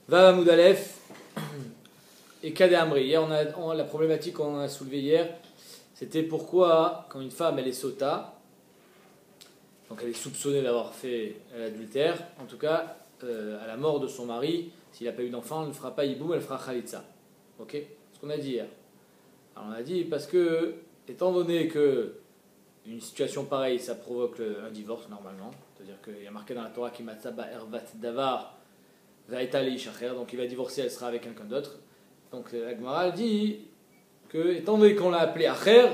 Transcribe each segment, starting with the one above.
Va Moudalef et Kadé Amri. Hier, la problématique qu'on a soulevée hier, c'était pourquoi, quand une femme elle est sota, donc elle est soupçonnée d'avoir fait l'adultère, en tout cas, à la mort de son mari, s'il n'a pas eu d'enfant, elle ne fera pas hiboum, elle fera khalitza. Ok? Ce qu'on a dit hier. Alors on a dit parce que, étant donné que une situation pareille, ça provoque un divorce normalement, c'est-à-dire qu'il y a marqué dans la Torah qui matzaba ervat davar vaïta leishacher, donc il va divorcer, elle sera avec quelqu'un d'autre. Donc la Gemara dit que, étant donné qu'on l'a appelé acher,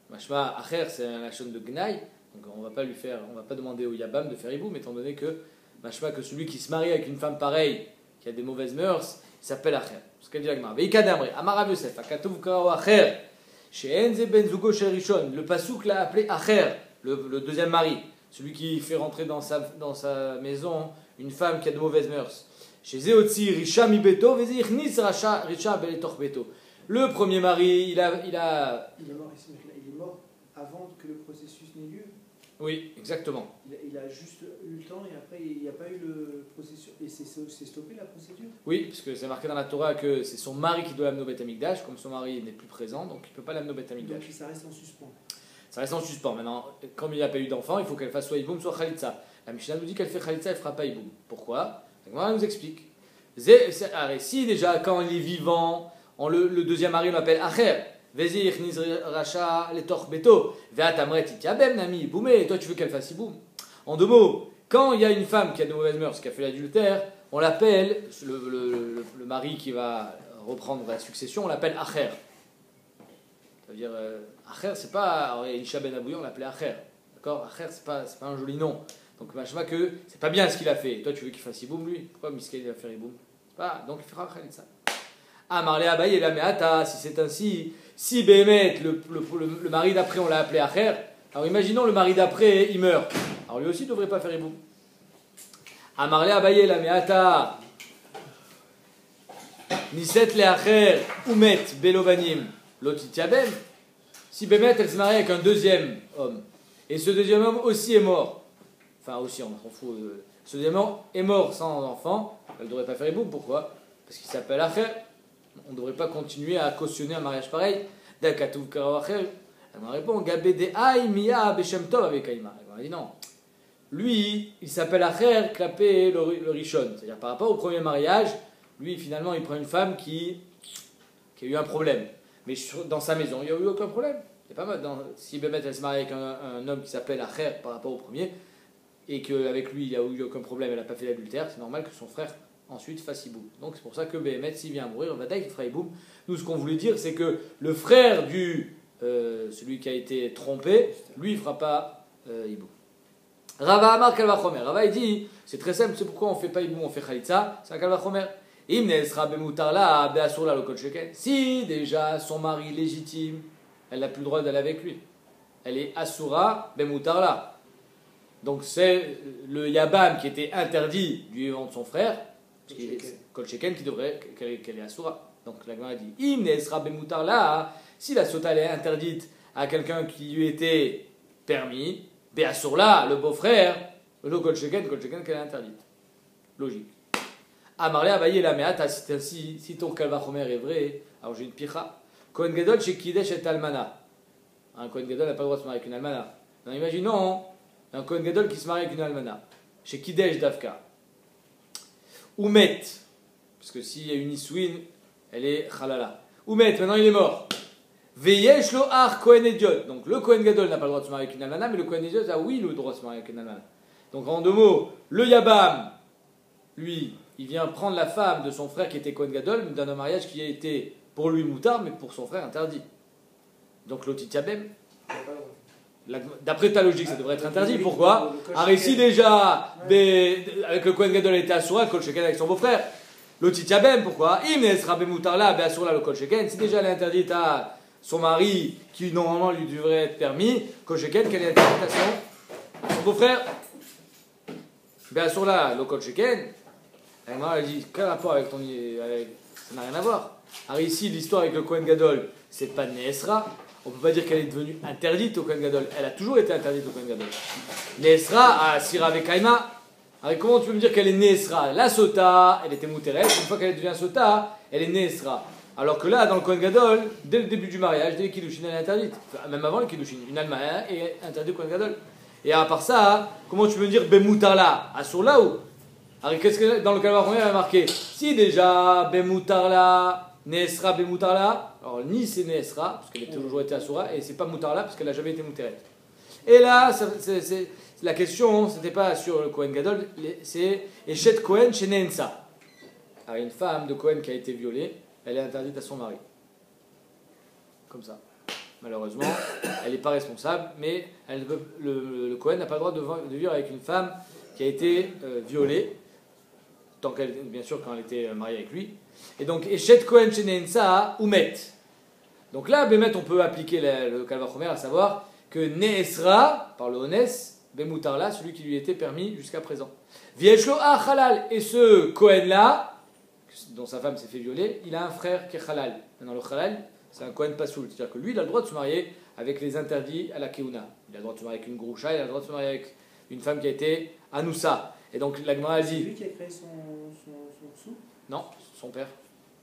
mashma acher c'est la chaîne de gnaï, donc on va pas demander au yabam de faire hiboum, étant donné que mashma que celui qui se marie avec une femme pareille, qui a des mauvaises mœurs, il s'appelle acher. Ce qu'elle dit la Gemara. Veikadamri, Amar Rav Yosef, akatuv karo acher. Le pasouk l'a appelé Acher, le deuxième mari, celui qui fait rentrer dans sa maison une femme qui a de mauvaises mœurs. Le premier mari, il est mort avant que le processus n'ait lieu. Oui, exactement. Il a juste eu le temps et après il n'y a pas eu le processus. Et c'est stoppé la procédure. Oui, parce que c'est marqué dans la Torah que c'est son mari qui doit l'amener au Beth Amikdash. Comme son mari n'est plus présent, donc il ne peut pas l'amener au Beth Amikdash. Donc ça reste en suspens. Ça reste en suspens. Maintenant, comme il n'a pas eu d'enfant, il faut qu'elle fasse soit Iboum, soit Khalitza. La Mishnah nous dit qu'elle fait Khalitza, elle ne fera pas Iboum. Pourquoi? Elle nous explique. Si déjà, quand il est vivant, le deuxième mari l'appelle Acher. Vezir Racha les torch beto. Veatamret Tiabem Nami Boumé. Toi tu veux qu'elle fasse Iboum. En deux mots, quand il y a une femme qui a de mauvaises mœurs, qui a fait l'adultère, on l'appelle, le mari qui va reprendre la succession, on l'appelle Acher. Ça veut dire, Acher, c'est pas. Isha Ben Abouya, on l'appelait Acher. D'accord? Acher, c'est pas un joli nom. Donc, je vois que c'est pas bien ce qu'il a fait. Toi, tu veux qu'il fasse Iboum, lui? Pourquoi Miskei va faire Iboum? Donc, il fera Khalitza. Ah, Marlé Abaye et la Meata, si c'est ainsi, si Béhémet, le mari d'après, on l'a appelé Acher, alors imaginons le mari d'après, il meurt. Alors lui aussi ne devrait pas faire Iboum. Ah, Marlé Abaye et la Meata, Niset le Acher, Oumet, Belovanim, Lotitiabem, si Béhémet, elle se marie avec un deuxième homme, et ce deuxième homme aussi est mort, enfin aussi, on s'en fout, ce deuxième homme est mort sans enfant, elle ne devrait pas faire Iboum. Pourquoi? Parce qu'il s'appelle Acher. On ne devrait pas continuer à cautionner un mariage pareil. Dakatouv Karawacher. Elle m'a répondu Gabede Aï Mia Beshem Tov avec Aïma. Elle m'a dit non. Lui, il s'appelle Acher, clapé le Rishon. C'est-à-dire par rapport au premier mariage, lui finalement il prend une femme qui a eu un problème. Mais dans sa maison, il n'y a eu aucun problème. C'est pas mal. Si Bémet elle se marie avec un homme qui s'appelle Acher par rapport au premier, et qu'avec lui il n'y a eu aucun problème, elle n'a pas fait l'adultère, c'est normal que son frère ensuite fasse Iboum. Donc c'est pour ça que Béhémet, s'il vient à mourir, va qu'il fera Iboum. Nous, ce qu'on voulait dire, c'est que le frère celui qui a été trompé, lui, il ne fera pas Iboum. Rava Amar Kalvachomer. Rava, il dit, c'est très simple, c'est pourquoi on ne fait pas Iboum, on fait Khalitza, c'est un Kalvachomer. Imne sera Bemutarla, Beasurla, le Kolcheken. Si déjà son mari légitime, elle n'a plus le droit d'aller avec lui. Elle est Asura, Bemutarla. Donc c'est le Yabam qui était interdit du vivant de son frère. Kolcheken qui devrait qu'elle est Asura. Donc la Gemara dit Im Nesra Bemutar là, si la sota est interdite à quelqu'un qui lui était permis, Beasur là, le beau-frère, le Kolcheken qu'elle est interdite. Logique. Amarle Abaye la Meata, si ton Kalvachomer est vrai, alors j'ai une picha. Kohen Gadol chez Kidesh et Almana. Un Kohen Gadol n'a pas le droit de se marier avec une Almana. Non, imaginons un Kohen Gadol qui se marie avec une Almana. Chez Kidesh Davka. Oumet, parce que s'il y a une Iswin, elle est Khalala. Oumet, maintenant il est mort. Veyesh lo ar Kohen Ediot. Donc le Kohen Gadol n'a pas le droit de se marier avec une Almana, mais le Kohen Ediot a oui le droit de se marier avec une Almana. Donc en deux mots, le Yabam, lui, il vient prendre la femme de son frère qui était Kohen Gadol, mais dans un mariage qui a été pour lui moutard, mais pour son frère interdit. Donc l'Otitiabem. D'après ta logique, ça devrait être interdit. Pourquoi? Alors ici déjà, avec le Kohen Gadol était Asura, le Kolcheken avec son beau-frère. L'Otitiabem, pourquoi? Imnes Rabbe Moutarla, Asura le Kolcheken. Si déjà elle est interdite à son mari, qui normalement lui devrait être permis, Kolcheken, quelle est l'interdiction? Son beau-frère, Asura le Kolcheken. Elle dit, quel rapport avec ton. Ça n'a rien à voir. Alors ici, l'histoire avec le Kohen Gadol, c'est pas Nesra. On ne peut pas dire qu'elle est devenue interdite au Kohen Gadol. Elle a toujours été interdite au Kohen Gadol. Nesra à Sira Vekaima, Alors comment tu peux me dire qu'elle est Neesra? La Sota, elle était Mouteret, une fois qu'elle devient Sota, elle est Neesra. Alors que là, dans le Kohen Gadol, dès le début du mariage, dès les Kiddushin, elle est interdite. Enfin, même avant les Kiddushin, une Alma est interdite au Kohen Gadol. Et à part ça, comment tu peux me dire Bemoutarla? Assourla ou? Alors qu'est-ce que dans le Kalva premier, elle a marqué? Si déjà, Bemoutarla, Neesra, Bemoutarla, alors ni c'est Neesra, parce qu'elle a toujours été Assoura, et c'est pas Moutarla, parce qu'elle n'a jamais été Mouteret. Et là, la question, c'était pas sur le Kohen Gadol, c'est Eshet Kohen chez Nensa. Alors une femme de Kohen qui a été violée, elle est interdite à son mari. Comme ça. Malheureusement, elle n'est pas responsable, mais le Kohen n'a pas le droit de vivre avec une femme qui a été violée, tant qu'elle, bien sûr, quand elle était mariée avec lui. Et donc, Eshet Kohen chez Nensa ou Met. Donc là, Bémet, on peut appliquer le Kalva Chomer, à savoir que Neesra, par le Ones, Bemoutarla, celui qui lui était permis jusqu'à présent. Vieshlo a Halal, et ce Kohen-là, dont sa femme s'est fait violer, il a un frère qui est Halal. Maintenant, le Halal, c'est un Kohen Pasoul, c'est-à-dire que lui, il a le droit de se marier avec les interdits à la Keuna. Il a le droit de se marier avec une Groucha, il a le droit de se marier avec une femme qui a été Anoussa. Et donc, la Gemara dit. C'est lui qui a créé son sou? Non, son père.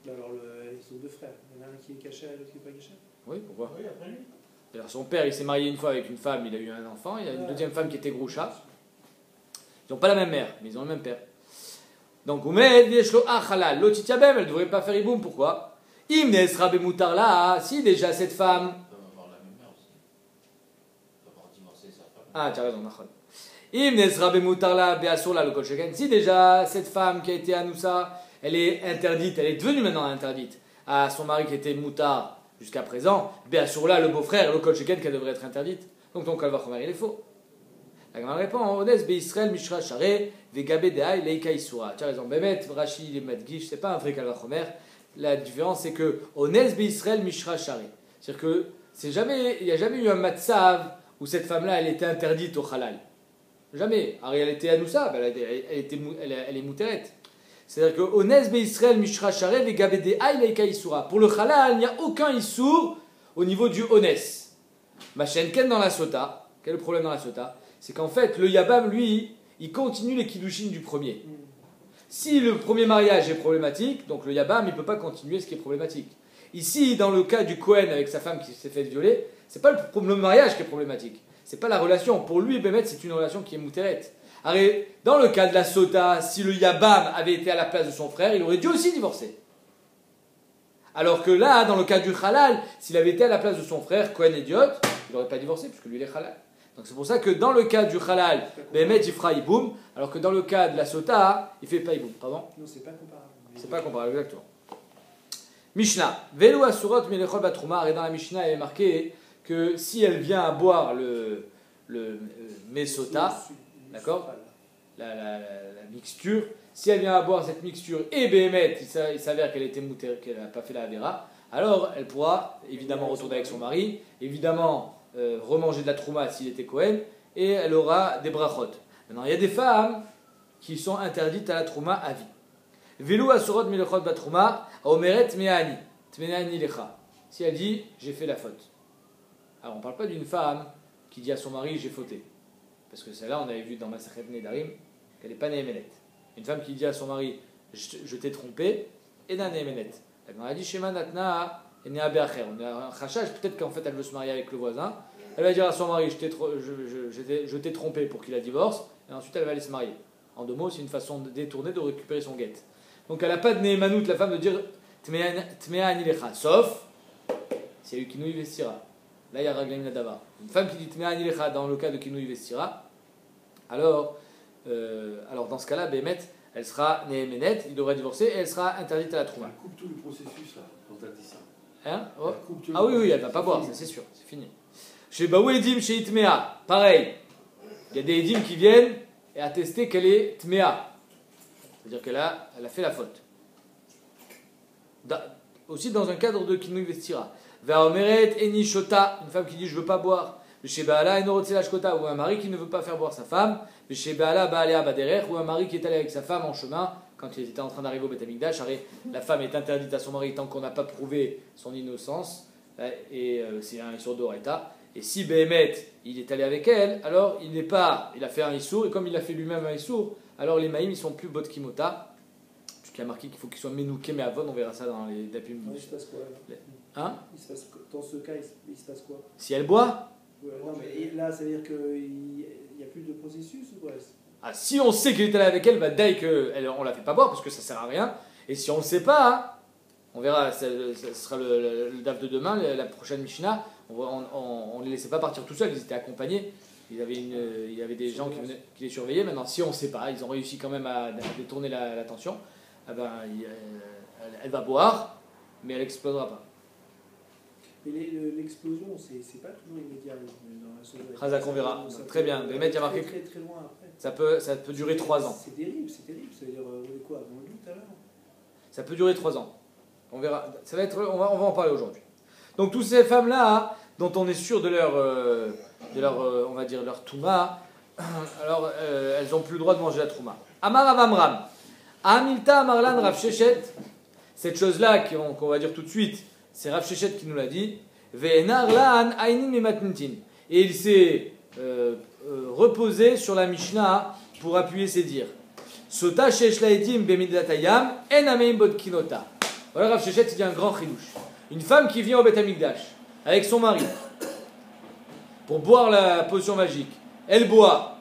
Alors, ils sont deux frères. Il y en a un qui est caché, l'autre qui n'est pas caché. Oui, pourquoi? Oui, après lui. Alors, son père, il s'est marié une fois avec une femme, il a eu un enfant, il a une deuxième femme qui était Groucha. Ils n'ont pas la même mère, mais ils ont le même père. Donc, Oumed, Yeshlo Achalal, Lotitiabem, elle ne devrait pas faire Iboum, pourquoi? Imnes Rabbe Moutarla, si déjà cette femme. Il peut avoir la même mère aussi. Il peut avoir divorcé sa femme. Ah, tu as raison, Nachon. Imnes Rabbe Moutarla, Beasourla, le Kolcheken, si déjà cette femme qui a été Anoussa, elle est interdite, elle est devenue maintenant interdite à son mari qui était Moutar jusqu'à présent, Beasourla, le beau-frère, le Kolcheken, qu'elle devrait être interdite. Donc ton Kalva Chomer, il est faux. La Gemara répond en Ones Israël Mishra Share Vegabe Deai Leika Isura. Tu as raison, Bemet, Rashi, les Madgish, c'est pas un vrai Kalva Chomer. La différence c'est que Ones Israël Mishra Share. C'est-à-dire que il n'y a jamais eu un matzav où cette femme-là elle était interdite au halal. Jamais. Alors elle était Anoussa, elle est mouteret. C'est-à-dire que Ones Israël Mishra Share Vegabe Deai Leika Isura. Pour le halal, il n'y a aucun issour au niveau du Ones. Machenken dans la Sota. Quel est le problème dans la Sota? C'est qu'en fait, le Yabam, lui, il continue les Kiddushin du premier. Si le premier mariage est problématique, donc le Yabam, il ne peut pas continuer ce qui est problématique. Ici, dans le cas du Kohen avec sa femme qui s'est fait violer, c'est pas le mariage qui est problématique. C'est pas la relation. Pour lui, Bémet, c'est une relation qui est mouteret. Dans le cas de la Sota, si le Yabam avait été à la place de son frère, il aurait dû aussi divorcer. Alors que là, dans le cas du Halal, s'il avait été à la place de son frère, Kohen idiote, il n'aurait pas divorcé, puisque lui, il est Halal. Donc c'est pour ça que dans le cas du halal, Bémet il fera Iboum, alors que dans le cas de la Sota, il fait pas Iboum. Pardon? Non, c'est pas comparable. C'est pas comparable, exactement. Mishnah. Velu asurot melechol batrouma. Et dans la Mishnah, il est marqué que si elle vient à boire le Mesota, d'accord, la mixture, si elle vient à boire cette mixture et Bémet, il s'avère qu'elle était moutée, qu'elle n'a pas fait la Avera, alors elle pourra évidemment retourner avec son mari, évidemment remanger de la trouma s'il était Kohen, et elle aura des brachot. Maintenant, il y a des femmes qui sont interdites à la trouma à vie. Velu asurot melechol batrouma, omeret meani, tmeani lecha. Si elle dit, j'ai fait la faute. Alors on ne parle pas d'une femme qui dit à son mari, j'ai fauté. Parce que celle-là, on avait vu dans Masachet Nedarim, qu'elle n'est pas Nehemenet. Une femme qui dit à son mari, je t'ai trompé, et d'un Nehemenet. Elle m'a dit, Shema Natna, et Nea Beacher. On a un khashaj, peut-être qu'en fait elle veut se marier avec le voisin. Elle va dire à son mari, je t'ai trompé pour qu'il la divorce, et ensuite elle va aller se marier. En deux mots, c'est une façon détournée de récupérer son guet. Donc elle n'a pas de Nehemanout, la femme, de dire Tmea Anilecha, sauf si elle a eu Kinouï Vestira. Là, il y a Raglaim Nadavar. Une femme qui dit Tmea Anilecha dans le cas de Kinouï Vestira, alors dans ce cas-là, Bémet, elle sera Nehemenet, il devrait divorcer, et elle sera interdite à la trouma. Elle coupe tout le processus là, quand elle dit ça. Hein? Oh. Ah oui, elle ne va pas boire, ça c'est sûr, c'est fini. Chez Baou Edim, chez Itmea, pareil. Il y a des Edim qui viennent et attester qu'elle est Tmea. C'est-à-dire qu'elle a fait la faute. Aussi dans un cadre de Kinouï Vestira. Vaomeret Eni Shota, une femme qui dit je ne veux pas boire. Chez Baala Enorotsela Shkota, ou un mari qui ne veut pas faire boire sa femme. Chez Baala Baalea Baderer, ou un mari qui est allé avec sa femme en chemin quand il était en train d'arriver au Beth Amikdash. La femme est interdite à son mari tant qu'on n'a pas prouvé son innocence. Et c'est un Issour d'Oreta. Et si Béhémet, il est allé avec elle, alors il a fait un Issour, et comme il a fait lui-même un Issour, alors les maïm ils sont plus botkimota, puisqu'il y a marqué qu'il faut qu'ils soient menouké mais avon, on verra ça dans les dapim. Il se passe quoi là Hein? Dans ce cas, il se passe quoi? Si elle boit, Non, mais là, ça veut dire qu'il n'y a plus de processus ou quoi? ah, si on sait qu'il est allé avec elle, bah dès qu'on la fait pas boire parce que ça sert à rien. Et si on ne sait pas, hein, on verra, ça sera le DAF de demain, la prochaine Mishnah, on ne les laissait pas partir tout seuls, ils étaient accompagnés. Il y avait des gens qui les surveillaient. Maintenant, si on ne sait pas, ils ont réussi quand même à détourner l'attention. Ah ben, elle va boire, mais elle n'explosera pas. Mais l'explosion, c'est pas toujours immédiat dans la seconde. Razak, on verra. Très bien. Le maître, il y a marqué que très loin après. ça peut durer 3 ans. C'est terrible, c'est terrible. Ça veut dire quoi, avant le tout à l'heure? Ça peut durer 3 ans. On verra. Ça va être, on va en parler aujourd'hui. Donc, toutes ces femmes-là, dont on est sûr de leur on va dire, leur touma, alors elles n'ont plus le droit de manger la trouma. Amar Avamram. Amilta Amarlan Rav Shechet. Cette chose-là qu'on va dire tout de suite, c'est Rav Shechet qui nous l'a dit. Ve'enar lan ainin mimatnitin. Et il s'est reposé sur la Mishnah pour appuyer ses dires. Sota shesh laedim bemidatayam en ameim bodkinota. Voilà, Rav Shechet, il dit un grand chidouche. Une femme qui vient au Beth Amikdash avec son mari pour boire la potion magique. Elle boit.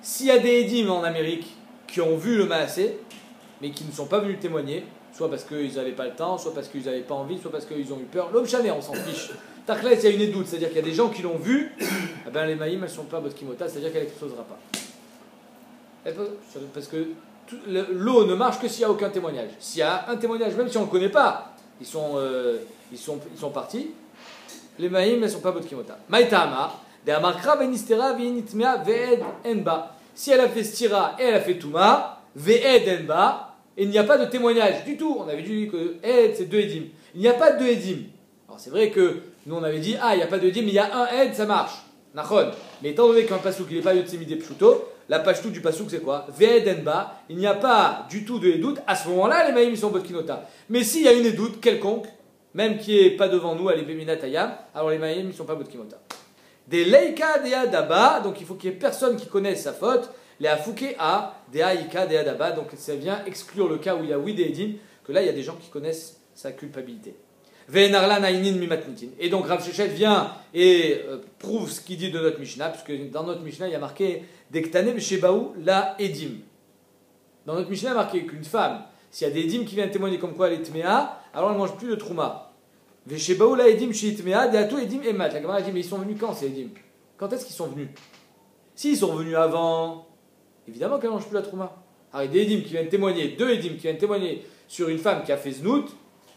S'il y a des édimes en Amérique qui ont vu le maasé, mais qui ne sont pas venus témoigner, soit parce qu'ils n'avaient pas le temps, soit parce qu'ils n'avaient pas envie, soit parce qu'ils ont eu peur. L'homme chané, on s'en fiche. Tarkles, il y a une édoute, c'est-à-dire qu'il y a des gens qui l'ont vu, eh ben les maïm, elles ne sont pas botkimota, c'est-à-dire qu'elle n'explosera pas. Parce que l'eau ne marche que s'il n'y a aucun témoignage. S'il y a un témoignage, même si on ne le connaît pas, ils sont partis, les maïm, elles ne sont pas botkimota. Maïtama, de amarkra benistera vinitmea ve'ed enba. Si elle a fait stira et elle a fait touma, ve'ed enba, et il n'y a pas de témoignage du tout. On avait dit que ed, c'est 2 edim. Il n'y a pas de 2 edim. Alors c'est vrai que nous on avait dit, il n'y a pas de edim, mais il y a un ed, ça marche. Nachon. Mais étant donné qu'un pasouk, il n'est pas yotzemide pshuto, la pashtout du pasouk c'est quoi? Ve'ed enba. Il n'y a pas du tout de edout. À ce moment-là, les maïm ils sont botkinota. Mais s'il y a une edout quelconque, même qui n'est pas devant nous, elle est béminat ayam, alors les maïm ils ne sont pas botkimota. Des leika de adaba, donc il faut qu'il n'y ait personne qui connaisse sa faute. Les afouké a des aïka de adaba, donc ça vient exclure le cas où il y a oui des edim, que là il y a des gens qui connaissent sa culpabilité. Ve'enarlan ainin mimatnitin. Et donc Rav Shechet vient et prouve ce qu'il dit de notre Mishnah, puisque dans notre Mishnah il y a marqué Dektanem shebaou la edim. Dans notre Mishnah il y a marqué qu'une femme, s'il y a des edim qui viennent témoigner comme quoi elle est tmea, alors elle ne mange plus de trouma. Veshebaou la edim sheitmea, deatou edim emat. La Gemara dit mais ils sont venus quand ces edim? Quand est-ce qu'ils sont venus? S'ils sont venus avant, évidemment qu'elle ne mange plus la trouma. Alors des edim qui viennent témoigner, 2 edim qui viennent témoigner sur une femme qui a fait znout,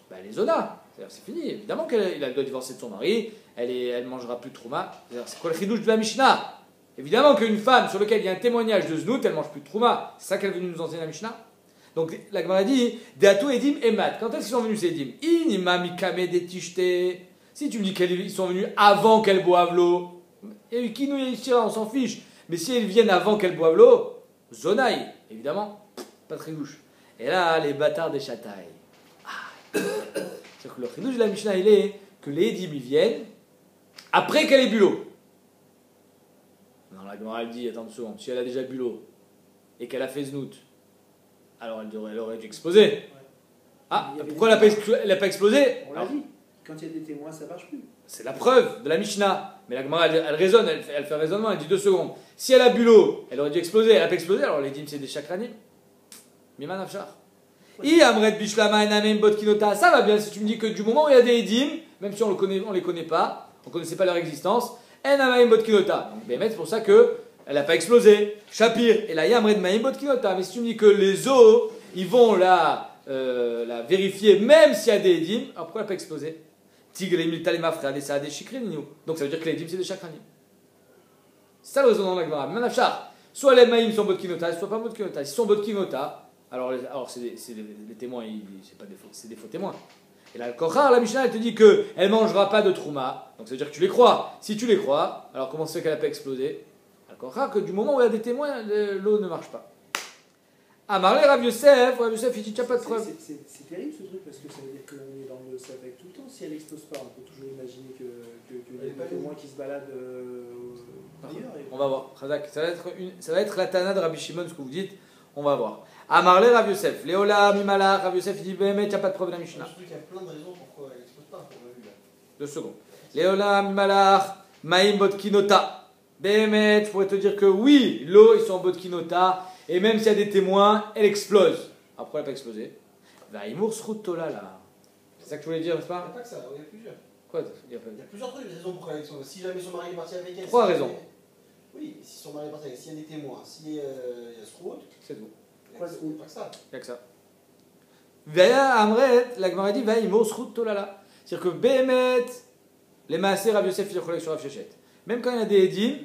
ben les zona. C'est fini, évidemment qu'elle doit divorcer de son mari, elle ne mangera plus de trouma. C'est quoi le chidouche de la Mishnah? Évidemment qu'une femme sur laquelle il y a un témoignage de znout, elle ne mange plus de trouma. C'est ça qu'elle est venue nous enseigner la Mishnah. Donc la Gemara dit Deatou edim emat. Quand est-ce qu'ils sont venus ces edim? Inima mikame detishte. Si tu me dis qu'ils sont venus avant qu'elle boive l'eau, et qui nous on s'en fiche. Mais si elles viennent avant qu'elle boive l'eau, zonaï, évidemment, pas très louche. Et là, les bâtards des chatailles. C'est-à-dire que le chidouche de la Mishnah, il est que les edim ils viennent après qu'elle ait bu l'eau. Non, la Gemara elle dit, attends une seconde, si elle a déjà bu l'eau et qu'elle a fait znout, alors elle aurait dû exploser. Ah, pourquoi elle n'a pas explosé? On l'a dit, quand il y a des témoins, ça ne marche plus. C'est la preuve de la Mishnah. Mais la Gemara, elle raisonne, elle fait un raisonnement, elle dit 2 secondes. Si elle a bu l'eau, elle aurait dû exploser, elle n'a pas explosé, alors les edim c'est des chakranim. Miman afshar. Ça va bien si tu me dis que du moment où il y a des edim, même si on les connaît pas, on ne connaissait pas leur existence, donc c'est pour ça que elle n'a pas explosé. Shapir, et là yamred maim botkinota. Mais si tu me dis que les os, ils vont la vérifier même s'il y a des edim, alors pourquoi elle n'a pas explosé? Donc ça veut dire que les edim c'est des chakranim. C'est ça le raisonnement de la Gemara. Manafshar, soit les maïm sont botkinota, soit pas botkinota. S'ils sont botkinota, alors c'est les témoins, c'est des faux témoins. Et là, le Kochar, la Mishnah, elle te dit qu'elle ne mangera pas de trouma. Donc ça veut dire que tu les crois. Si tu les crois, alors comment c'est qu'elle n'a pas explosé? Le Kochar, que du moment où il y a des témoins, l'eau ne marche pas. Amarle Rav Yosef il dit, tu n'as pas de preuve. C'est terrible ce truc parce que ça veut dire qu'on est dans le Safek tout le temps. Si elle explose pas, on peut toujours imaginer qu'il y a des témoins qui se baladent ailleurs. On va voir. Khazak, ça va être la Tana de Rabbi Shimon, ce que vous dites. On va voir. Amarle Rav Yosef. Léola, Mimala, Rav Yosef, il dit, mais tu n'as pas de preuve de la Mishnah. Il y a plein de raisons pourquoi elle explose pas, qu'on a vu là. 2 secondes. Léola, Mimala, Maïm Botkinota. Béhémet, je pourrais te dire que oui, l'eau, ils sont en Botkinota. Et même s'il y a des témoins, elle explose. Après, elle n'a pas explosé. Vaïmour Srutola là. C'est ça que tu voulais dire, n'est-ce Il n'y a pas? pas que ça, il y a plusieurs. Quoi? Il y a plusieurs trucs, des raisons pour elle explose. Si jamais son mari est parti avec elle. 3 raisons. Oui, si son mari est parti avec elle, s'il y a des témoins, s'il y a ce route, C'est tout. il n'y a pas que ça. Il n'y a que ça. Vaya Amret, la Gemara dit Vaïmour Srutola là. C'est-à-dire que Béhémet, les Maasé, Rav Yosef, il y a sur Rav Shechet. Même quand il y a des Edim,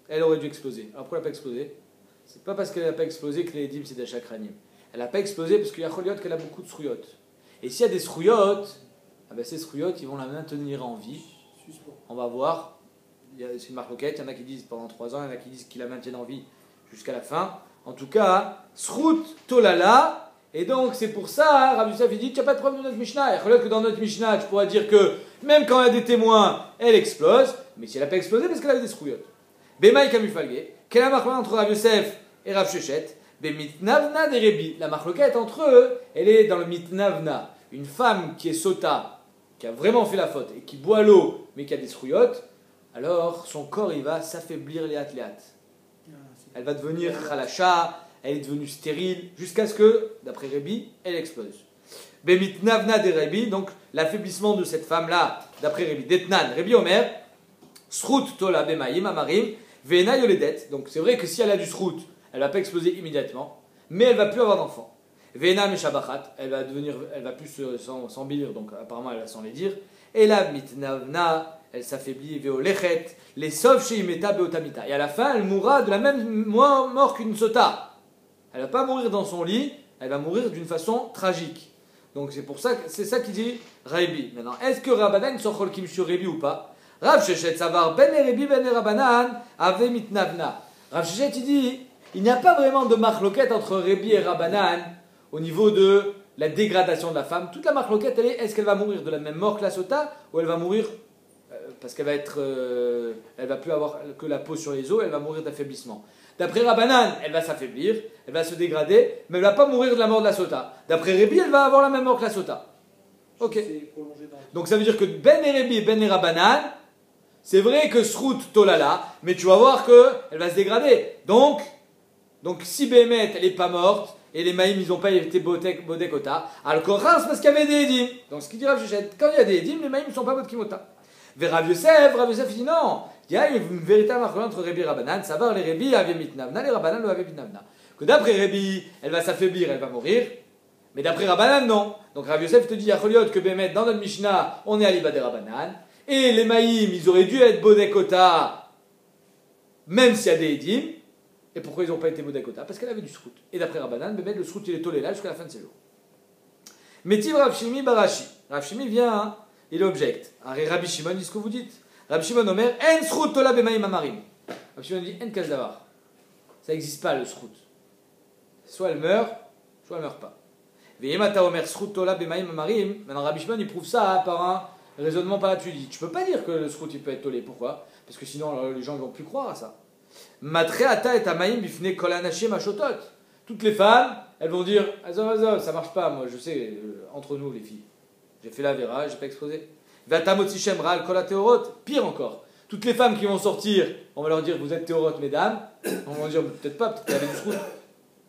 elle aurait dû exploser. Alors pourquoi elle n'a pas explosé? C'est pas parce qu'elle n'a pas explosé que les Edim c'est des chakranim. Elle n'a pas explosé parce qu'il y a Choliot qu'elle a beaucoup de srouyot. Et s'il y a des srouyot, ah ben ces srouyot ils vont la maintenir en vie. On va voir. C'est une marque loquette. Il y en a qui disent pendant 3 ans, il y en a qui disent qu'ils la maintiennent en vie jusqu'à la fin. En tout cas, srout tolala. Et donc c'est pour ça, Rabbi Yosef il dit tu n'as pas de preuve de notre Mishnah. Il y a que dans notre Mishnah, tu pourras dire que même quand il y a des témoins, elle explose. Mais si elle n'a pas explosé, parce qu'elle avait des srouyot. Bemaï Kamufalge. Quelle est la marque entre Rabbi Yosef et Rav Shechet? Mitnavna des Rebi. La marloquette entre eux, elle est dans le mitnavna. Une femme qui est sota, qui a vraiment fait la faute et qui boit l'eau, mais qui a des srouillottes, alors son corps il va s'affaiblir les athlètes. Elle va devenir khalacha, elle est devenue stérile, jusqu'à ce que, d'après Rebi, elle explose. Mitnavna des Rebi, donc l'affaiblissement de cette femme-là, d'après Rebi, Detnan, Rebi Omer, srout tola bemaïm amarim, vena yoledet. Donc c'est vrai que si elle a du srout, elle ne va pas exploser immédiatement, mais elle ne va plus avoir d'enfant. Vena meshabachat, elle va plus s'embellir, donc apparemment elle va s'en les dire. Et la mitnavna, elle s'affaiblit, veolechet, les sauf chez imeta beotamita. Et à la fin, elle mourra de la même mort qu'une sota. Elle ne va pas mourir dans son lit, elle va mourir d'une façon tragique. Donc c'est ça qui dit Rabi. Maintenant, est-ce que Rabbanan sont cholkim sur Rebi ou pas? Rav Shechet savar ben Rebi ben Rabbanan ave mitnavna. Rav Shechet il dit il n'y a pas vraiment de marloquette entre Rebi et Rabbanan au niveau de la dégradation de la femme. Toute la marloquette, elle est est-ce qu'elle va mourir de la même mort que la sota ou elle va mourir parce qu'elle va elle va plus avoir que la peau sur les os, elle va mourir d'affaiblissement. D'après Rabbanan, elle va s'affaiblir, elle va se dégrader, mais elle ne va pas mourir de la mort de la sota. D'après Rebi, elle va avoir la même mort que la sota. Ok. Donc ça veut dire que Ben et Rebi, Ben et Rabbanan, c'est vrai que Srout Tolala, mais tu vas voir qu'elle va se dégrader. Donc si Béhémet, elle n'est pas morte, et les Maïm, ils n'ont pas été Bodekota, alors c'est parce qu'il y avait des Edim. Donc ce qu'il dit Rav Shechet, quand il y a des Edim, les Maïm ne sont pas Bodkimota. Vers Rav Yosef il dit non, il y a une véritable marque entre Rebi et Rabbanan, ça va, les Rebi avaient mitnavna, les Rabbanan avaient mitnavna. Que d'après Rebi, elle va s'affaiblir, elle va mourir, mais d'après Rabbanan, non. Donc Rav Yosef te dit, à Choliot, que Bémet, dans notre Mishnah, on est à l'Iba des Rabbanan, et les Maïm, ils auraient dû être Bodekota, même s'il y a des Edim. Et pourquoi ils n'ont pas été Bodekota? Parce qu'elle avait du srout. Et d'après Rabbanan, Bémet, le srout, il est tolé là jusqu'à la fin de ses jours. Métiv Rav Shimi Barashi. Rav Shimi vient, il objecte. Rabbi Shimon dit ce que vous dites. Rabbi Shimon Omer, en srout tola bemaïm amarim. Rabbi Shimon dit, en kazdavar. Ça n'existe pas le srout. Soit elle meurt, soit elle ne meurt pas. Ve'emata Omer srout tola bemaïm amarim. Maintenant Rabbi Shimon il prouve ça par un raisonnement par là. Tu dis, tu peux pas dire que le srout il peut être tolé. Pourquoi? Parce que sinon les gens ne vont plus croire à ça. Matreata et amaïm bifne kolanaché machotot. Toutes les femmes, elles vont dire, azov, ça marche pas, moi je sais, entre nous les filles. J'ai fait la vera, j'ai pas explosé. Pire encore, toutes les femmes qui vont sortir, on va leur dire vous êtes théorotes mesdames, on va dire peut-être pas, peut-être qu'elle avait du srout,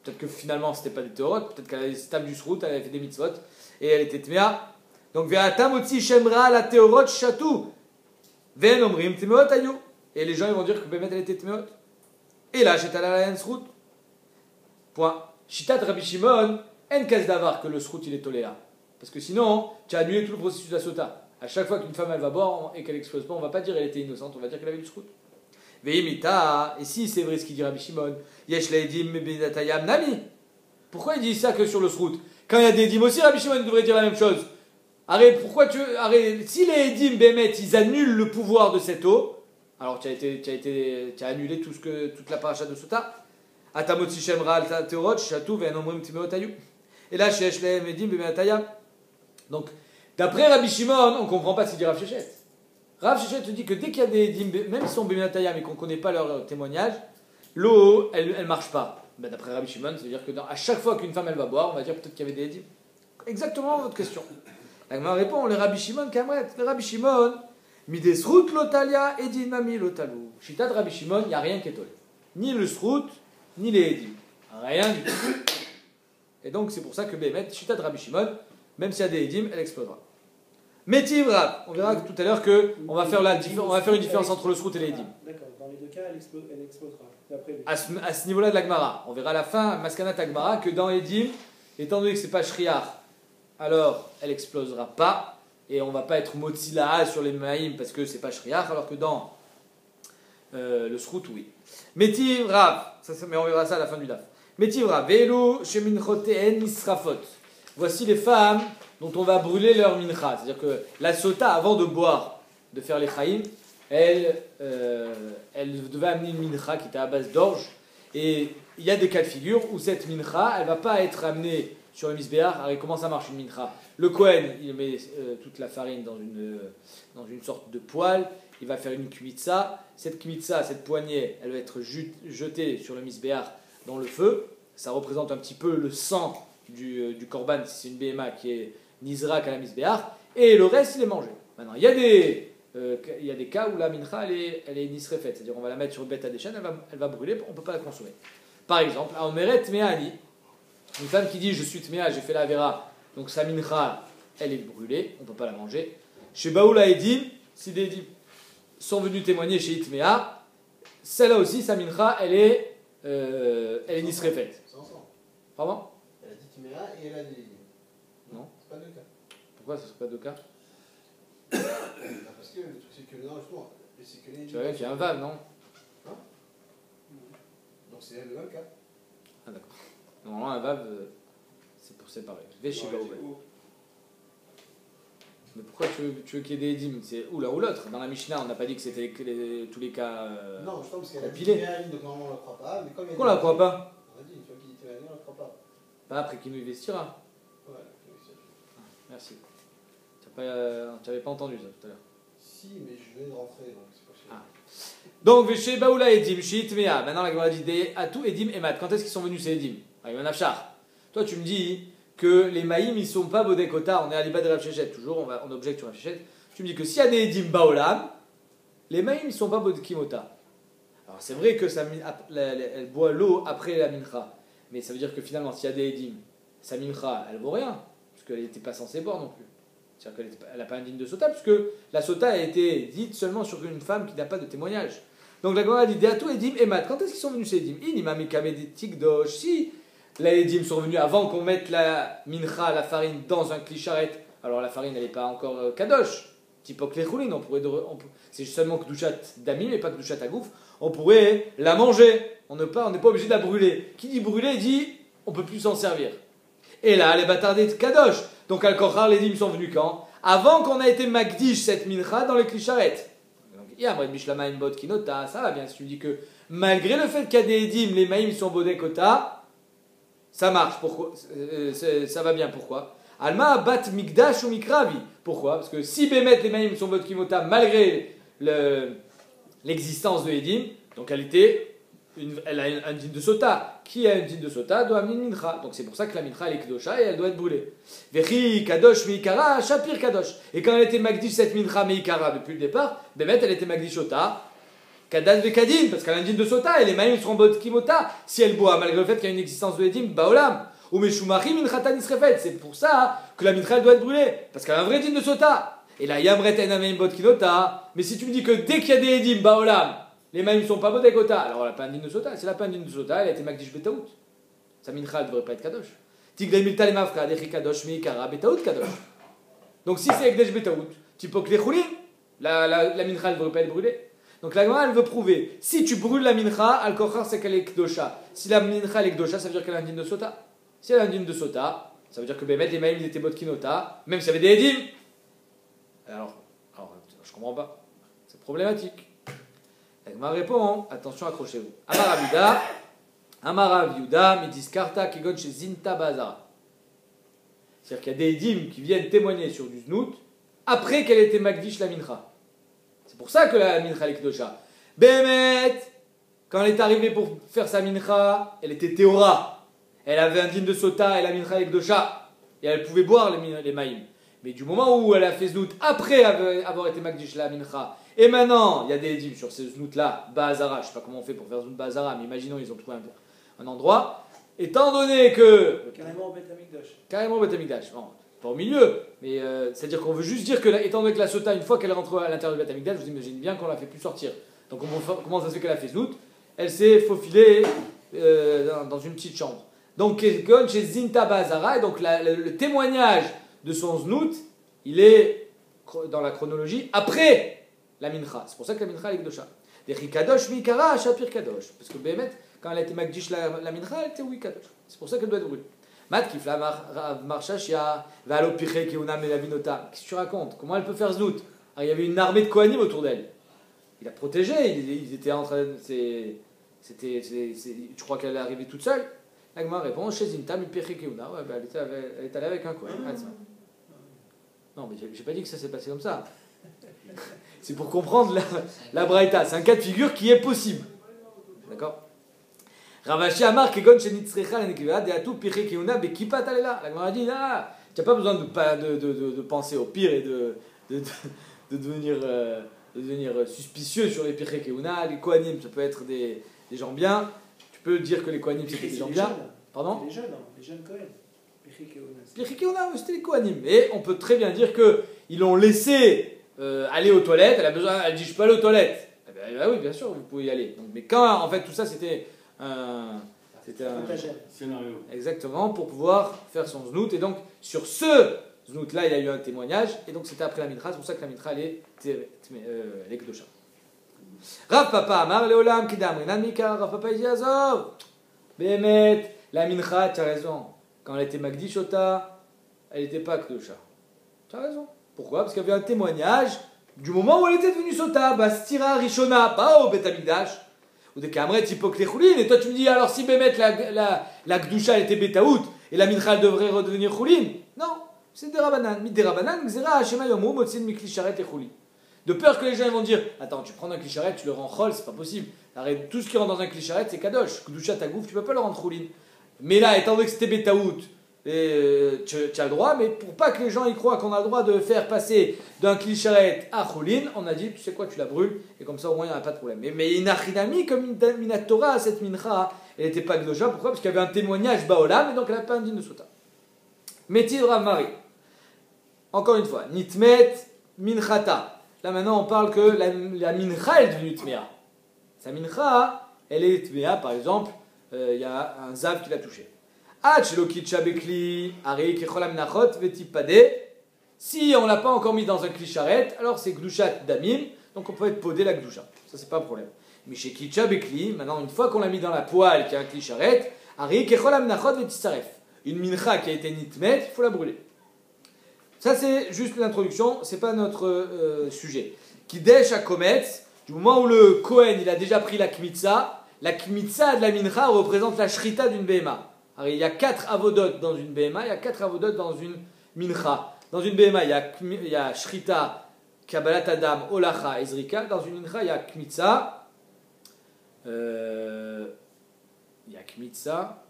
peut-être que finalement c'était pas des théorotes, peut-être qu'elle avait stable du srout, elle avait fait des mitzvot, et elle était tméa. Donc Ve'atamotzi shemra la théorote chatou, Ve'en omrim tmeot ayu. Et les gens ils vont dire que Bémet elle était tmeot. Et là j'étais à la srout. Point. Shitat Rabbi Shimon, en cas d'avar que le srout il est tolé là. Parce que sinon, tu as annulé tout le processus de la sota. À chaque fois qu'une femme elle va boire et qu'elle explose pas, on va pas dire qu'elle était innocente, on va dire qu'elle avait du srout. Veimita, et si c'est vrai ce qu'il dit Rabbi Shimon, yesh laedim bedatayam nami. Pourquoi il dit ça que sur le srout? Quand il y a des edim aussi, Rabbi Shimon devrait dire la même chose. Arrête, si les edim bémet, ils annulent le pouvoir de cette eau, alors tu as annulé toute la paracha de sota. Atamotzi Shemra al Teorot, Shatou, Ve'en Omrim Timeot Ayu. Et là, Shesh Lehem Edim Bebeataya. Donc, d'après Rabbi Shimon, on ne comprend pas ce qu'il dit Rav Shechet. Rav Shechet te dit que dès qu'il y a des Edim, même s'ils sont Bebeataya, mais qu'on ne connaît pas leur témoignage, l'eau, elle ne marche pas. Ben, d'après Rabbi Shimon, ça veut dire que à chaque fois qu'une femme elle va boire, on va dire peut-être qu'il y avait des Edim. Exactement votre question. La Gemara répond, le Rabbi Shimon Kamret, le Rabbi Shimon, Midesrut Lotalia, Edin Mami Lotalou. Chita de Rabbi Shimon, il n'y a rien qui est tolé. Ni le Srut, ni les Edim. Rien du tout. Et donc c'est pour ça que Bémet, Chita de Rabbi Shimon, même s'il y a des Edim, elle explosera. Métiv Rav, on verra tout à l'heure qu'on va faire une différence entre le Srut et les Edim. D'accord, dans les deux cas, elle explosera. À ce niveau-là de la Gemara, on verra à la fin, Maskanat Gemara, que dans Edim, étant donné que c'est pas Shriar, alors elle explosera pas, et on va pas être Motzila sur les Maïm parce que c'est pas Shriar, alors que dans le Srut, oui. Métiv Rav, mais on verra ça à la fin du daf. Métiv Rav, Velu Sheminchoteen Nisrafot. Voici les femmes dont on va brûler leur mincha. C'est-à-dire que la sota, avant de boire, de faire les chaïm, elle devait amener une mincha qui était à base d'orge. Et il y a des cas de figure où cette mincha, elle ne va pas être amenée sur le misbéach. Alors comment ça marche une mincha? Le Kohen, il met toute la farine dans une sorte de poêle. Il va faire une kmitza. Cette kmitza, cette poignée, elle va être jetée sur le misbéach dans le feu. Ça représente un petit peu le sang du korban, si c'est une BMA qui est nizrak à la misbéach. Et le reste, il est mangé. Maintenant, il y a des cas où la mincha, elle est nisrefet. C'est-à-dire on va la mettre sur le bête à déchaîne, elle va brûler, on ne peut pas la consommer. Par exemple, à Omeret Tmeani, une femme qui dit je suis Tmea, j'ai fait la vera, donc sa mincha, elle est brûlée, on ne peut pas la manger. Chez Baoula Edim, si des Edim sont venus témoigner chez Itmea, celle-là aussi, sa mincha, elle est nisrefet. C'est ensemble. Pardon? Elle a dit Timéa et elle a dit. Non. C'est pas deux cas. Pourquoi ce ne serait pas deux cas? Parce que le truc, c'est que non, justement, c'est que les. Tu vois qu'il y a un vav, non? Donc c'est le même cas. Ah d'accord. Normalement, un vav, c'est pour séparer. Veshiba Ouvek. Mais pourquoi tu veux qu'il y ait des Edim? C'est ou l'un ou l'autre. Dans la Mishnah, on n'a pas dit que c'était tous les cas. Non, je pense parce qu'elle a dit compilés. Timéa, donc normalement on ne la croit pas. Mais comme Pourquoi on la croit pas? On a dit, une fois qu'il dit Timéa, on ne la croit pas. Pas après qu'il nous investira. Ouais, Merci. Tu n'avais pas entendu ça tout à l'heure. si, mais je venais de rentrer, donc c'est pas cher. Ah. Donc, Veshe Baoula Edim, Shit Mea. Maintenant, la Gemara dit à tout Edim et Mat. Quand est-ce qu'ils sont venus ces Edim? Ayman Afshar. Toi, tu me dis que les Maïm, ils sont pas Bodekota. On est à l'Ibad de Rav Shechet. Toujours, on objecte sur Rav Shechet. Tu me dis que s'il y a des Edim Baolam, les Maïm, ils sont pas Bodekimota. Alors, c'est vrai que elle boit l'eau après la mincha. Mais ça veut dire que finalement, s'il y a des Edim, sa mincha, elle vaut rien. Parce qu'elle n'était pas censée boire non plus. C'est-à-dire qu'elle n'a pas un digne de sota, puisque la sota a été dite seulement sur une femme qui n'a pas de témoignage. Donc la Gemara dit Deatou Edim et Mat. Quand est-ce qu'ils sont venus ces Edim? Si les Edim sont venus avant qu'on mette la mincha, la farine, dans un clicharet, alors la farine elle n'est pas encore kadosh, type klechulin, c'est seulement kdushat d'amim et pas kdushat agouf, on pourrait la manger, on n'est pas obligé de la brûler. Qui dit brûler dit on ne peut plus s'en servir. Et là, les bâtardés de kadosh. Donc, Al-Kochar, les Edim sont venus quand? Avant qu'on a été Magdish cette mincha dans les clicharet. Donc, il y a Bishlama Imbot Kinota, ça va bien. Si tu dis que malgré le fait qu'il y a des Edim, les Maïm sont Bodekota, ça marche. Pourquoi? Ça va bien. Pourquoi? Alma Bat Mikdash ou Mikravi. Pourquoi? Parce que si Bémet, les Maïm sont Bodekimota, malgré l'existence de Edim, donc elle a un din de sota. Qui a un din de sota doit amener une mincha. Donc c'est pour ça que la mincha elle est kedosha et elle doit être brûlée. Vechi kadosh meikara shapir kadosh. Et quand elle était magdish cette mincha meikara depuis le départ, Bémet elle était magdish ota. Kadan vekadin parce qu'elle a un din de sota et les maïms seront bodkimota si elle boit malgré le fait qu'il y a une existence de edim baolam. Ou meshumachi minchatan isrefet. C'est pour ça que la mincha elle doit être brûlée parce qu'elle a un vrai din de sota. Et là yamret enamim bodkinota. Mais si tu me dis que dès qu'il y a des edim baolam les maïms ne sont pas bodekota, alors elle n'a pas un din de sota. Si elle n'a pas un din de sota, elle a été magdish betaout. Sa mincha ne devrait pas être kadosh. Tigdei milta lemavka, dechi kadosh meikara betaout kadosh. Donc si c'est ekdesh betaout, typo klechulin, la mincha ne devrait pas être brûlée. Donc la Gemara elle veut prouver, si tu brûles la mincha, al-kochar c'est qu'elle est kdosha. Si la mincha elle est kdosha, ça veut dire qu'elle a un din de sota. Si elle a un din de sota, ça veut dire que Bémet, les maïms ils étaient bodkinota, même s'il y avait des edim. Alors je comprends pas. C'est problématique. Ma répond, attention, accrochez-vous. Amar Abida, Amarav Yuda, Midiskarta, Kegon chez Zinta Bazara. C'est-à-dire qu'il y a des dîmes qui viennent témoigner sur du znout après qu'elle ait été Magdish la mincha. C'est pour ça que la mincha est Kdosha. Behemet, quand elle est arrivée pour faire sa mincha, elle était Théora. Elle avait un dîme de sota et la mincha est Kdosha. Et elle pouvait boire les maïm. Mais du moment où elle a fait znout après avoir été Magdish la mincha, et maintenant il y a des dîmes sur ces znouts-là, Bazara, je ne sais pas comment on fait pour faire znout Bazara, mais imaginons ils ont trouvé un endroit. Étant donné que. Carrément au Beth Amikdash. Carrément au Beth Amikdash. Bon, pas au milieu, mais c'est-à-dire qu'on veut juste dire que, étant donné que la sota, une fois qu'elle rentre à l'intérieur du Beth Amikdash, vous imaginez bien qu'on la fait plus sortir. Donc comment ça se fait qu'elle a fait znout? Elle s'est faufilée dans une petite chambre. Donc, Kegon chez Zinta Bazara, et donc le témoignage de son znout, il est dans la chronologie après la mincha. C'est pour ça que la mincha est Kdosha. Des Rikadosh Mikara, Shapir Kadosh. Parce que Bémet, quand elle a été Magdish la mincha, elle était oui Kadosh. C'est pour ça qu'elle doit être brûlée. Mat Kifla Marshashia, Valo Piche Keuna Melavinota. Qu'est-ce que tu racontes? Comment elle peut faire znout? Il y avait une armée de Kohanim autour d'elle. Il a protégé, ils étaient en train de. Tu crois qu'elle est arrivée toute seule? L'agma répond chez Zinta Piche Keuna. Ouais, elle est allée avec un Kohen. Non, mais j'ai pas dit que ça s'est passé comme ça. C'est pour comprendre la braïta. C'est un cas de figure qui est possible. D'accord? Ravashi Amar Kegon Shenitzrecha Lenekivea Deatu Piche Keuna Bekipat Alela. La Gemara dit là, tu n'as pas besoin de penser au pire et de devenir suspicieux sur les Piche Keuna. Les Kohanim, ça peut être des gens bien. Tu peux dire que les Kohanim c'était des gens bien. Pardon? Les jeunes Kohen. Piche Keuna, c'était les Kohanim. Et on peut très bien dire qu'ils l'ont laissé aller aux toilettes. Elle dit je peux aller aux toilettes. Eh ben, oui, bien sûr, vous pouvez y aller. Donc, mais quand en fait tout ça c'était un scénario. Exactement, pour pouvoir faire son znout. Et donc, sur ce znout-là, il y a eu un témoignage. Et donc, c'était après la mitra. C'est pour ça que la mitra, elle est Kdosha. Rav Papa Amar Leolam Kidam Renan Mika. Rav Papa il dit Azov. Bémet, la mincha, tu as raison. Quand elle était Magdishota, elle n'était pas Kdosha. Tu as raison. Pourquoi? Parce qu'il y avait un témoignage du moment où elle était devenue Sota. Bastira Rishona, pas au Bet Amikdash. Ou des Kamret, Hipok les Choulin. Et toi, tu me dis, alors si Bémet, la Gdusha, elle était Betaout, et la Mincha, elle devrait redevenir Choulin. Non, c'est des Rabanan. Mit des Rabanan, Gzera, Hashema Yomu, Motsin, Mikli Sharet et Choulin. De peur que les gens ils vont dire, attends, tu prends un Klisharet, tu le rends Chol, c'est pas possible. Arrête, tout ce qui rentre dans un Klisharet, c'est Kadosh. Gdusha, ta gouffe, tu peux pas le rendre Choulin. Mais là, étant donné que c'était Betaout, tu as le droit, mais pour pas que les gens y croient qu'on a le droit de faire passer d'un Klisharet à Choulin, on a dit, tu sais quoi, tu la brûles, et comme ça au moins il n'y a pas de problème. Mais Inachinami, comme une Minatora, cette mincha, elle n'était pas Gdosha, pourquoi? Parce qu'il y avait un témoignage Baolam, et donc elle n'a pas un digne de Sota. Métier Rav Mari. Encore une fois, Nitmet Minchata. Là maintenant on parle que la mincha est devenue Tmea. Sa mincha, elle est Tmea, par exemple, il y a un Zav qui l'a touché. Si on ne l'a pas encore mis dans un klisharet, alors c'est gdushat damim, donc on peut être podé la gdusha. Ça c'est pas un problème. Mais chez kitcha bekli, maintenant une fois qu'on l'a mis dans la poêle qui a un klisharet, une mincha qui a été nitmet, il faut la brûler. Ça c'est juste l'introduction, c'est pas notre sujet. Kidesh akometz, du moment où le Kohen il a déjà pris la kmitza de la mincha représente la shrita d'une behema. Alors, il y a 4 avodot dans une BMA, il y a 4 avodot dans une mincha. Dans une BMA, il y a Shrita, Kabbalat Adam, Olacha, Ezrika. Dans une mincha, il y a Kmitza. Il y a Kmitza.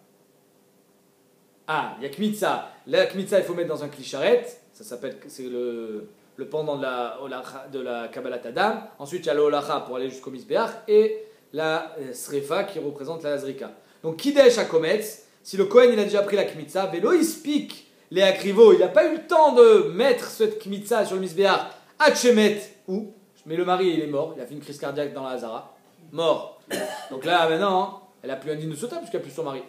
Il y a Kmitza. La Kmitza, il faut mettre dans un klisharet. Ça s'appelle, c'est le pendant de la Kabbalat Adam. Ensuite, il y a l'Olacha pour aller jusqu'au Misbeach. Et la Srefa qui représente la Ezrika. Donc, Kidesh HaKometz. Si le Kohen il a déjà pris la kmitza, Velo ispik les akrivo, il n'a pas eu le temps de mettre cette kmitza sur le misbéar, Hachemet, ou, mais le mari il est mort, il a fait une crise cardiaque dans la Hazara, mort. Donc là maintenant, elle a plus un digne de sota puisqu'elle a plus son mari.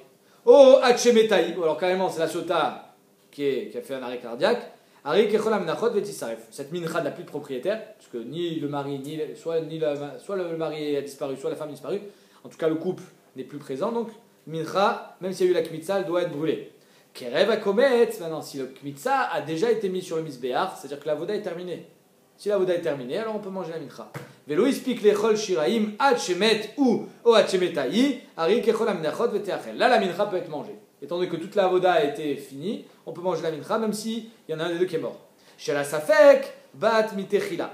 Oh, Hachemetaï, alors carrément c'est la sota qui a fait un arrêt cardiaque. Ari kechol amenachot vetisaref. Cette mincha n'a plus de propriétaire, puisque ni le mari, soit le mari a disparu, soit la femme a disparu. En tout cas, le couple n'est plus présent, donc mincha, même s'il y a eu la kmitza, elle doit être brûlée. Kerev akometz, maintenant, si le kmitza a déjà été mis sur le misbéar, c'est-à-dire que la voda est terminée. Si la voda est terminée, alors on peut manger la mincha. Velo ispik lechol shiraim ad shemet ou ad shemetayi ari kechol aminachot veteachel. Là, la mincha peut être mangée. Étant donné que toute la voda a été finie, on peut manger la mincha, même s'il y en a un des deux qui est mort. Shel safek bat mitechila.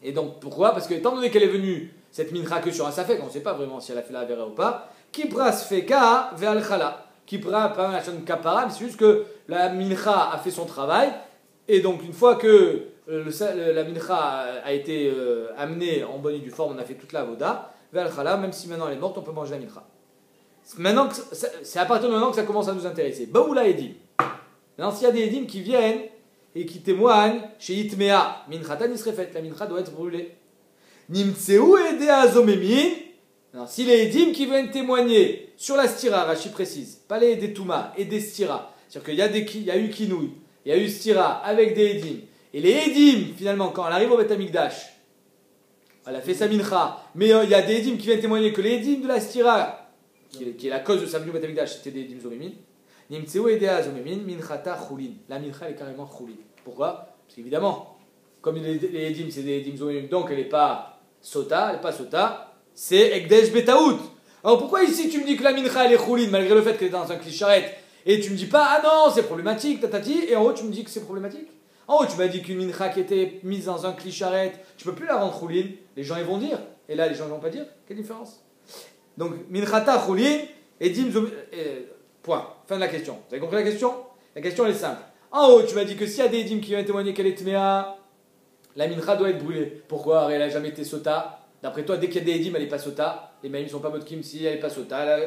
Et donc, pourquoi? Parce que, étant donné qu'elle est venue, cette mincha que sur un safek, on ne sait pas vraiment si elle a fait la avera ou pas, kipra sfeka ve'alchala. Kipra, pas la chaîne kapara, mais c'est juste que la mincha a fait son travail, et donc, une fois que la mincha a été amenée en bonne et due forme, on a fait toute la voda, ve'alchala, même si maintenant elle est morte, on peut manger la mincha. Maintenant, c'est à partir de maintenant que ça commence à nous intéresser. Baoula edim. Maintenant, s'il y a des edim qui viennent et qui témoignent chez Itmea, minchatan isrefet, la mincha doit être brûlée. Nimtseu edea zomemin. Alors, si les edim qui viennent témoigner sur la stira, Rashi précise, pas les edetuma, edestira, c'est-à-dire qu'il y a eu kinouï, il y a eu stira avec des edim, et les edim, finalement, quand elle arrive au Beth Amikdash, elle a fait sa mincha, mais il y a des edim qui viennent témoigner que les edim de la stira, qui est la cause de sa venue au Beth Amikdash, c'était des edim zomemin. Nimtseu edea zomemin, minchata chulin. La mincha, elle est carrément chulin. Pourquoi? Parce qu'évidemment, comme les edim, c'est des edim zomemin, donc elle n'est pas sota, c'est ekdesh betaout. Alors pourquoi ici tu me dis que la mincha elle est chulin malgré le fait qu'elle est dans un clicharet, et tu me dis pas ah non c'est problématique tatati, et en haut tu me dis que c'est problématique? En haut tu m'as dit qu'une mincha qui était mise dans un clicharet, tu peux plus la rendre chulin, les gens ils vont dire, et là les gens ne vont pas dire, quelle différence? Donc minchata chulin, edim zomemin, point, fin de la question. Vous avez compris la question? La question elle est simple. En haut tu m'as dit que s'il y a des edim qui viennent témoigner qu'elle est tmea, la mincha doit être brûlée. Pourquoi? Elle n'a jamais été sota. D'après toi, dès qu'il y a des edim, elle n'est pas sota. Les maïms ne sont pas bodkim si elle n'est pas sota.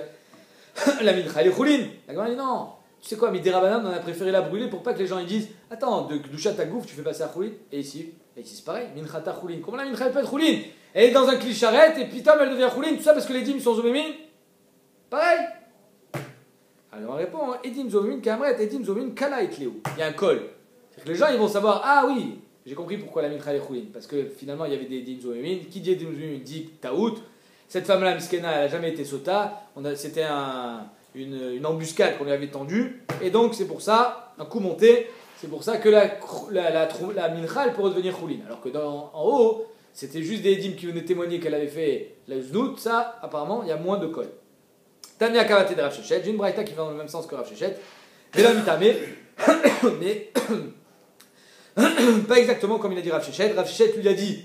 La mincha, elle est choulin. La Gemara dit non. Tu sais quoi, Midera Banam, on a préféré la brûler pour pas que les gens ils disent attends, de Gdushat à Gouf, tu fais passer à choulin. Et ici c'est pareil. Mincha ta choulin. Comment la mincha elle peut être choulin? Elle est dans un clicharet et puis elle devient choulin. Tout ça parce que les edim sont zomémin. Pareil. Alors on répond edim zomémin kamret, edim zomémin kala itléou. Il y a un col. C'est que les gens ils vont savoir ah oui. J'ai compris pourquoi la mincha est chouline. Parce que finalement, il y avait des edim zomémin. Qui dit edim zomémin dit taout. Cette femme-là, Miskena, elle n'a jamais été sota. C'était une embuscade qu'on lui avait tendue. Et donc, c'est pour ça, un coup monté, c'est pour ça que la mincha, elle peut redevenir chouline. Alors que en haut, c'était juste des edim qui venaient témoigner qu'elle avait fait la znout. Ça, apparemment, il y a moins de col. Tania Kavate de Rav Shechet. J'ai une braïta qui va dans le même sens que Rav Shechet. Mais la mitame, mais. Pas exactement comme il a dit Rav Shechet. Rav Shechet lui a dit,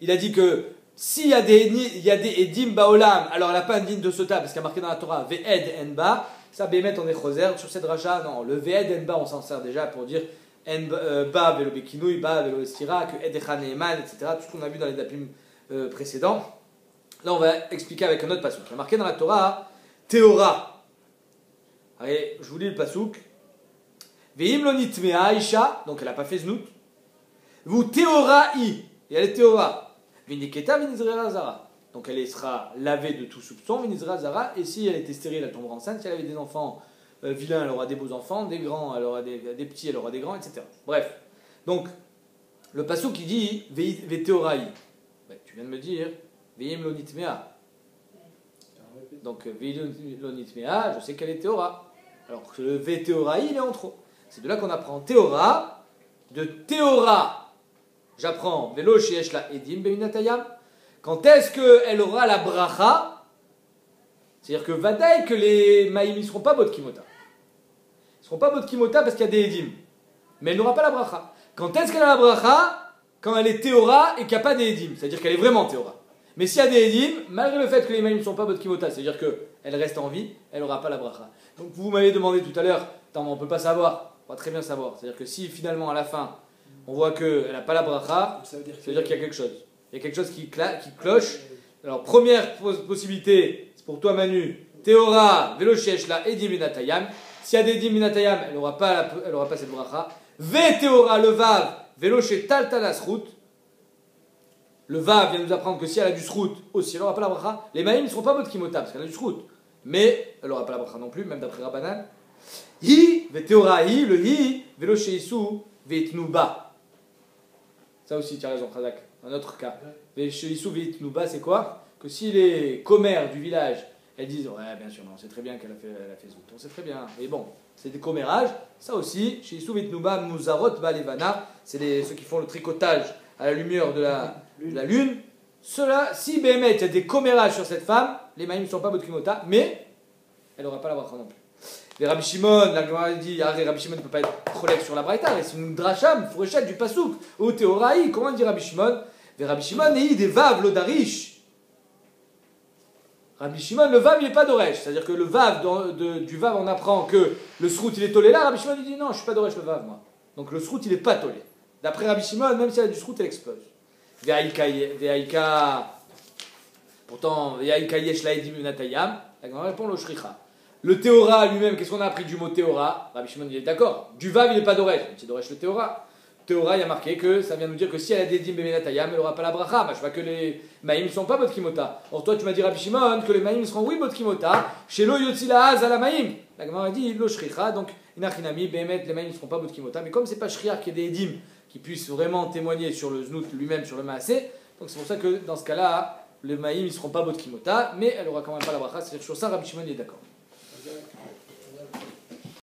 il a dit que s'il y a des edim baolam, alors elle n'a pas un din de sota parce qu'il y a marqué dans la Torah ve'ed enba, ça bémet on est choser sur cette racha. Non, le ve'ed enba on s'en sert déjà pour dire ba velo bekinouy, ba velo estira, que edechan neeman, etc. Tout ce qu'on a vu dans les dapim précédents. Là on va expliquer avec un autre pasuk. Il y a marqué dans la Torah Théora. Allez, je vous lis le pasuk. Ve'im lo nitmea isha, donc elle n'a pas fait znout. Vous théora i, et elle est théora. Viniketa vinizrera zara, donc elle sera lavée de tout soupçon, vinizrera zara, et si elle était stérile, elle tombera enceinte. Si elle avait des enfants vilains, elle aura des beaux enfants, des grands, elle aura des petits, elle aura des grands, etc. Bref, donc le pasuk qui dit ve théora i, ben, tu viens de me dire ve'im lo nitmea. Donc ve'im lo nitmea, je sais qu'elle est théora. Alors que le ve théora i, il est en trop. C'est de là qu'on apprend Théora. De Théora, j'apprends Velo Sheeshla Edim Beinatayam. Quand est-ce qu'elle aura la bracha? C'est-à-dire que Vadaï, que les Maïm ne seront pas Bodkimota. Ils ne seront pas Bodkimota parce qu'il y a des Edim. Mais elle n'aura pas la bracha. Quand est-ce qu'elle a la bracha? Quand elle est Théora et qu'il n'y a pas des Edim. C'est-à-dire qu'elle est vraiment Théora. Mais s'il y a des Edim, malgré le fait que les Maïm ne sont pas Bodkimota, c'est-à-dire qu'elle reste en vie, elle n'aura pas la bracha. Donc vous m'avez demandé tout à l'heure, on ne peut pas savoir. On va très bien savoir. C'est-à-dire que si finalement à la fin on voit qu'elle n'a pas la bracha, ça veut dire qu'il y a quelque chose. Il y a quelque chose qui cloche. Alors première possibilité, c'est pour toi Manu, Théora, Velosheshla, Edim Minatayam. S'il y a des Edim Minatayam, elle n'aura pas cette bracha. Ve Théora, le Vav, Veloshe Taltalasrout. Le Vav vient nous apprendre que si elle a du srout aussi, elle n'aura pas la bracha. Les Maïm ne seront pas Bodkimota parce qu'elle a du srout. Mais elle n'aura pas la bracha non plus, même d'après Rabbanan. Hi, veteorahi, le hi, velo sheisu, vetnuba. Ça aussi, tu as raison, Khazak. Un autre cas. Sheisu, vetnuba, c'est quoi? Que si les commères du village Elles disent, ouais, bien sûr, mais on sait très bien qu'elle a fait zout. On sait très bien. Mais bon, c'est des commérages. Ça aussi, chez Issou Vitnouba, Mouzarot, Balevana, c'est ceux qui font le tricotage à la lumière de la lune. Cela, si Béhémet, il y a des commérages sur cette femme, les maïms ne sont pas Botkimota, mais elle n'aura pas la bracha non plus. Les Rabbi Shimon, la Gemara dit, Rabbi Shimon ne peut pas être cholèque sur la braïta, et c'est une dracham, fourchette du pasouk, au théoraï, comment dit Rabbi Shimon? Les Rabbi Shimon, et des vav, l'odarish. Rabbi Shimon, le vav, il n'est pas d'oresh. C'est-à-dire que le vav, du vav, on apprend que le srout, il est tolé là. Rabbi Shimon, il dit non, je ne suis pas d'oresh, le vav, moi. Donc le srout, il n'est pas tolé. D'après Rabbi Shimon, même si elle a du srout, elle explose. Ve'aïka. Pourtant, Ve'aïka yesh laedim unatayam. La Gemara répond le shricha. Le théora lui-même, qu'est-ce qu'on a appris du mot théora? Rabbi Shimon, il est d'accord. Du vav, il n'est pas d'oresh. C'est d'oresh le théora. Théora, il y a marqué que ça vient nous dire que si elle a des dim bemenatayam, elle n'aura pas la bracha. Bah, je vois que les maïm ne sont pas botkimota. Or, toi, tu m'as dit, Rabbi Shimon, que les maïm seront oui botkimota. Chez lo yotzi la az à la maïm. La Gemara dit, lo shricha. Donc, inachinami, behemet, les maïm ne seront pas botkimota. Mais comme c'est pas shriar qui est des dim qui puissent vraiment témoigner sur le znout lui-même, sur le maasé, donc c'est pour ça que dans ce cas-là, les maïm ne seront pas botkimota, mais elle aura quand même pas la bracha. C'est-à-dire sur ça, Rabbi Shimon est d'accord.